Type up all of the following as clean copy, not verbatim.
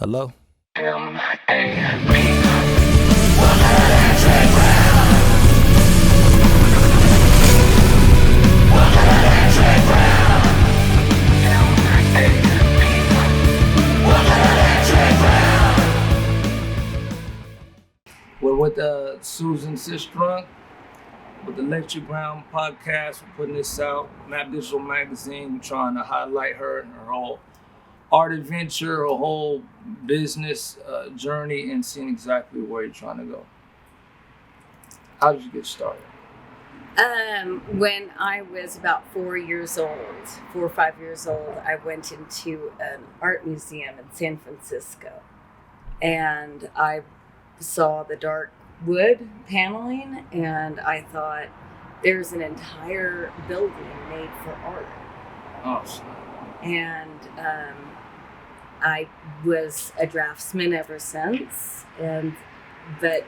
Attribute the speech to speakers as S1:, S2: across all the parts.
S1: Hello? We're with Susan Sistrunk with the Electric Ground podcast. We're putting this out, Map Digital Magazine. We're trying to highlight her and her whole art adventure, her whole business journey, and seeing exactly where you're trying to go. How did you get started?
S2: When I was about 4 or 5 years old, I went into an art museum in San Francisco, and I saw the dark wood paneling, and I thought, there's an entire building made for art.
S1: Awesome.
S2: And I was a draftsman ever since, but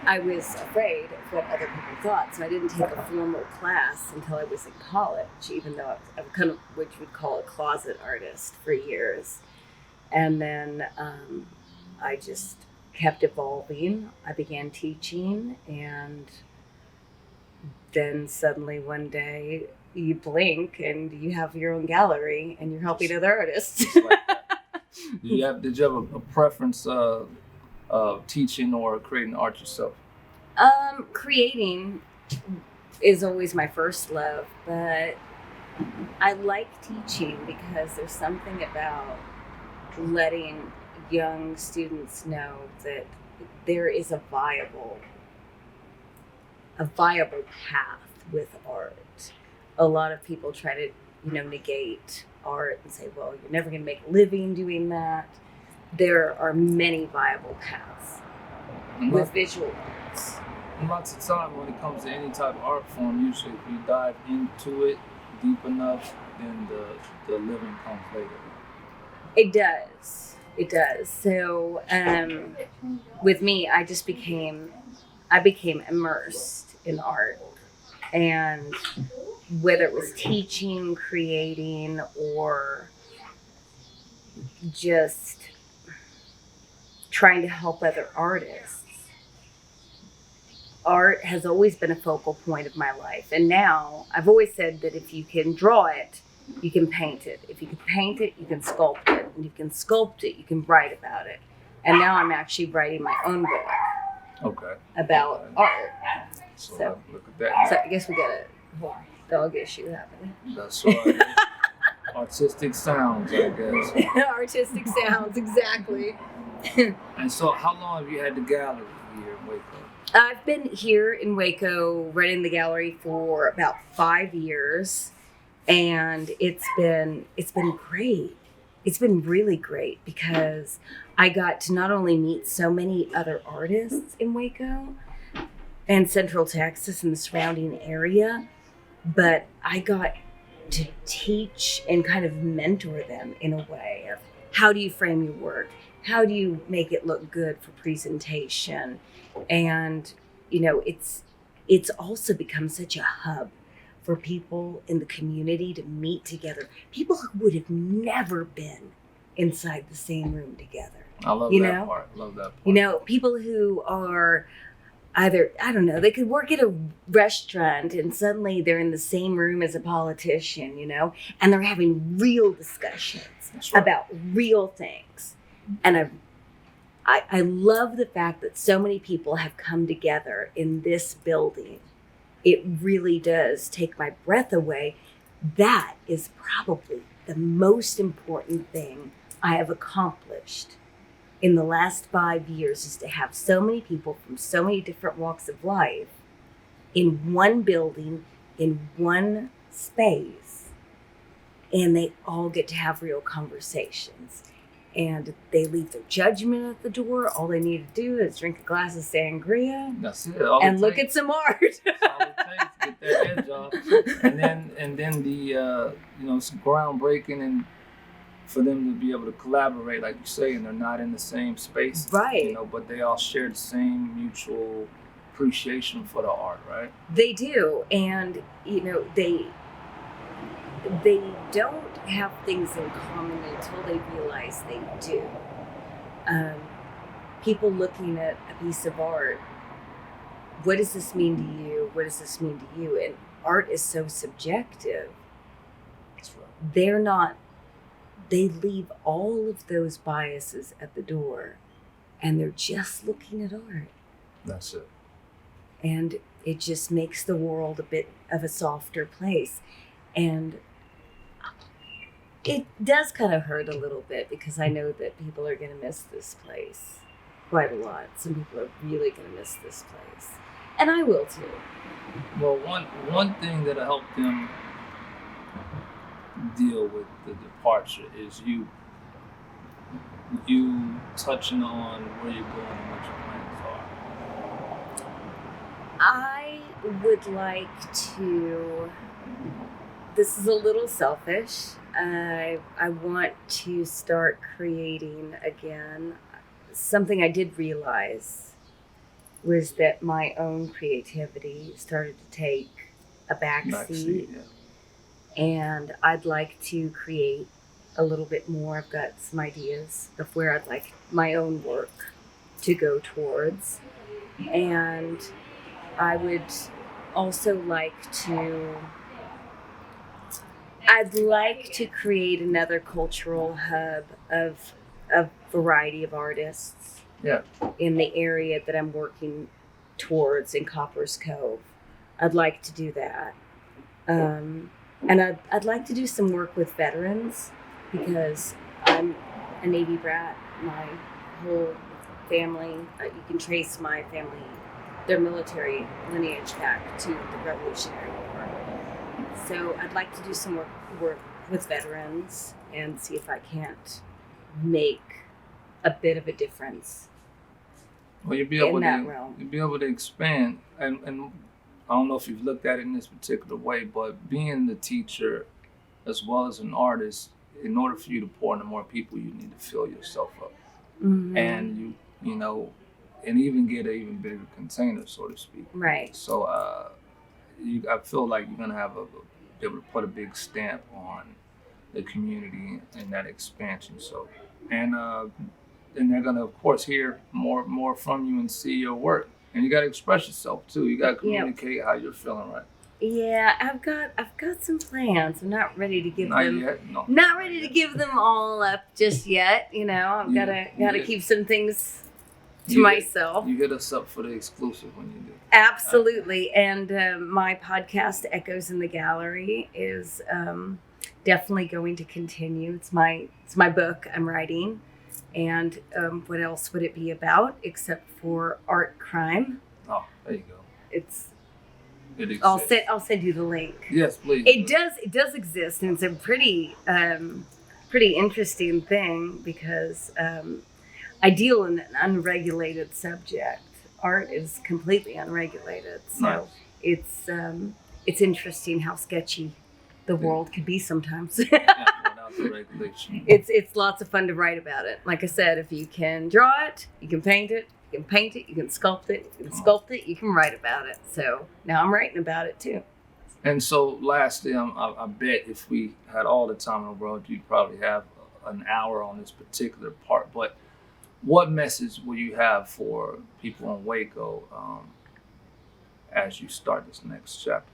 S2: I was afraid of what other people thought, so I didn't take a formal class until I was in college, even though I was kind of what you would call a closet artist for years. And then I just kept evolving. I began teaching, and then suddenly one day you blink and you have your own gallery and you're helping other artists.
S1: Did you have a preference of teaching or creating art yourself?
S2: Creating is always my first love, but I like teaching because there's something about letting young students know that there is a viable path with art. A lot of people try to, negate art and say, well, you're never going to make a living doing that. There are many viable paths with visual arts.
S1: And lots of time when it comes to any type of art form, usually if you dive into it deep enough, then the living comes later.
S2: It does. So with me, I became immersed in art, and whether it was teaching, creating, or just trying to help other artists, art has always been a focal point of my life. And now I've always said that if you can draw it, you can paint it. If you can paint it, you can sculpt it. And if you can sculpt it, you can write about it. And now I'm actually writing my own book about art. So
S1: look at that.
S2: So I guess we got a whole dog issue happening.
S1: That's right. Artistic sounds, I guess.
S2: Artistic sounds, exactly.
S1: And so how long have you had the gallery here in Waco?
S2: I've been here in Waco running the gallery for about 5 years. And it's been great. It's been really great because I got to not only meet so many other artists in Waco and Central Texas and the surrounding area, but I got to teach and kind of mentor them in a way of how do you frame your work? How do you make it look good for presentation? And, it's also become such a hub for people in the community to meet together. People who would have never been inside the same room together.
S1: I love that part. Love that part.
S2: People who are either, they could work at a restaurant and suddenly they're in the same room as a politician, and they're having real discussions about real things. And I love the fact that so many people have come together in this building. It really does take my breath away. That is probably the most important thing I have accomplished in the last 5 years, is to have so many people from so many different walks of life in one building, in one space, and they all get to have real conversations. And they leave their judgment at the door. All they need to do is drink a glass of sangria.
S1: That's it.
S2: And look at some art.
S1: That's all it takes to get their edge off. And then the some groundbreaking, and for them to be able to collaborate, like you say, and they're not in the same space.
S2: Right.
S1: But they all share the same mutual appreciation for the art, right?
S2: They do. And they don't have things in common until they realize they do. people looking at a piece of art. What does this mean to you? What does this mean to you? And art is so subjective.
S1: That's right.
S2: They leave all of those biases at the door, and they're just looking at art.
S1: That's it.
S2: And it just makes the world a bit of a softer place. And it does kind of hurt a little bit, because I know that people are going to miss this place quite a lot. Some people are really going to miss this place. And I will too.
S1: Well, one thing that'll help them deal with the departure is you touching on where you're going and what your plans are.
S2: I would like to, this is a little selfish. I want to start creating again. Something I did realize was that my own creativity started to take a backseat.
S1: Yeah.
S2: And I'd like to create a little bit more. I've got some ideas of where I'd like my own work to go towards. And I would also I'd like to create another cultural hub of a variety of artists.
S1: Yeah.
S2: In the area that I'm working towards in Copper's Cove. I'd like to do that. And I'd like to do some work with veterans, because I'm a Navy brat. My whole family, you can trace my family, their military lineage back to the Revolutionary War. So I'd like to do some work with veterans and see if I can't make a bit of a difference.
S1: Well, you'll be able to expand, and I don't know if you've looked at it in this particular way, but being the teacher as well as an artist, in order for you to pour into more people, you need to fill yourself up.
S2: Mm-hmm.
S1: And you know, and even get an even bigger container, so to speak.
S2: Right.
S1: So I feel like you're gonna be able to put a big stamp on the community and that expansion. So, and they're gonna, of course, hear more from you and see your work. And you gotta express yourself too. You gotta communicate how you're feeling, right?
S2: Yeah, I've got some plans. I'm not ready to give them.
S1: Not yet. No.
S2: Not ready to give them all up just yet. You know, I've gotta keep some things to myself.
S1: You hit us up for the exclusive when you do.
S2: Absolutely. And my podcast, Echoes in the Gallery, is definitely going to continue. It's my book I'm writing. And what else would it be about except for art crime?
S1: Oh, there you go.
S2: It exists. I'll send you the link.
S1: Yes, please.
S2: It does exist, and it's a pretty interesting thing, because I deal in an unregulated subject. Art is completely unregulated, so nice. It's interesting how sketchy the world can be sometimes.
S1: Without the regulation.
S2: It's lots of fun to write about it. Like I said, if you can draw it, you can paint it. You can paint it, you can sculpt it, you can write about it. So now I'm writing about it too.
S1: And so lastly, I bet if we had all the time in the world, you'd probably have an hour on this particular part. But what message will you have for people in Waco as you start this next chapter?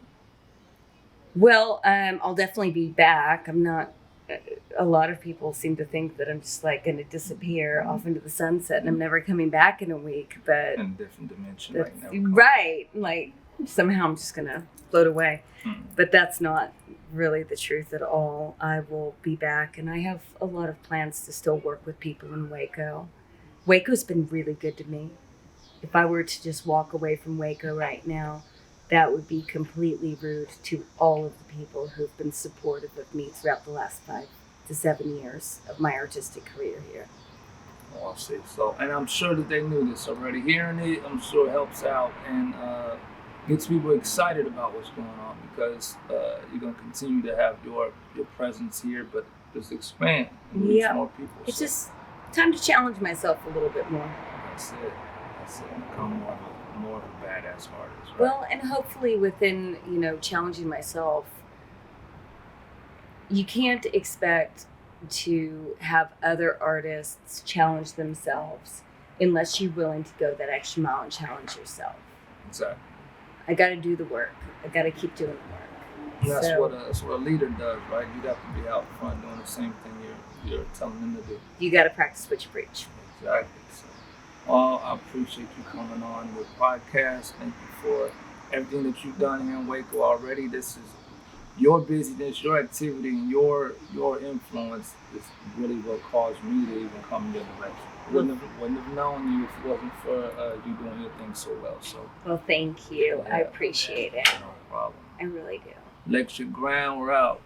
S2: Well, I'll definitely be back. I'm not. A lot of people seem to think that I'm just like going to disappear off into the sunset and I'm never coming back in a week. But
S1: in a different dimension,
S2: right? Like somehow I'm just going to float away. But that's not really the truth at all. I will be back, and I have a lot of plans to still work with people in Waco. Waco's been really good to me. If I were to just walk away from Waco right now, that would be completely rude to all of the people who've been supportive of me throughout the last 5 to 7 years of my artistic career here.
S1: Oh, I see. So, and I'm sure that they knew this already. Hearing it, I'm sure helps out and gets people excited about what's going on, because you're going to continue to have your presence here, but just expand and reach more people.
S2: It's just time to challenge myself a little bit more.
S1: That's it. Become more of a badass artist. Right?
S2: Well, and hopefully within, challenging myself, you can't expect to have other artists challenge themselves unless you're willing to go that extra mile and challenge yourself.
S1: Exactly.
S2: I got to do the work. I got to keep doing the work.
S1: And that's what a leader does, right? You got to be out front doing the same thing you're telling them to do.
S2: You got to practice what you preach.
S1: Exactly. So, well, I appreciate you coming on the podcast. Thank you for everything that you've done here in Waco already. This is your busyness, your activity, and your influence is really what caused me to even come in your direction. Wouldn't have known you if it wasn't for you doing your thing so well. So,
S2: well, thank you.
S1: Yeah,
S2: I appreciate it.
S1: No problem.
S2: I really do.
S1: Lecture Ground, we're out.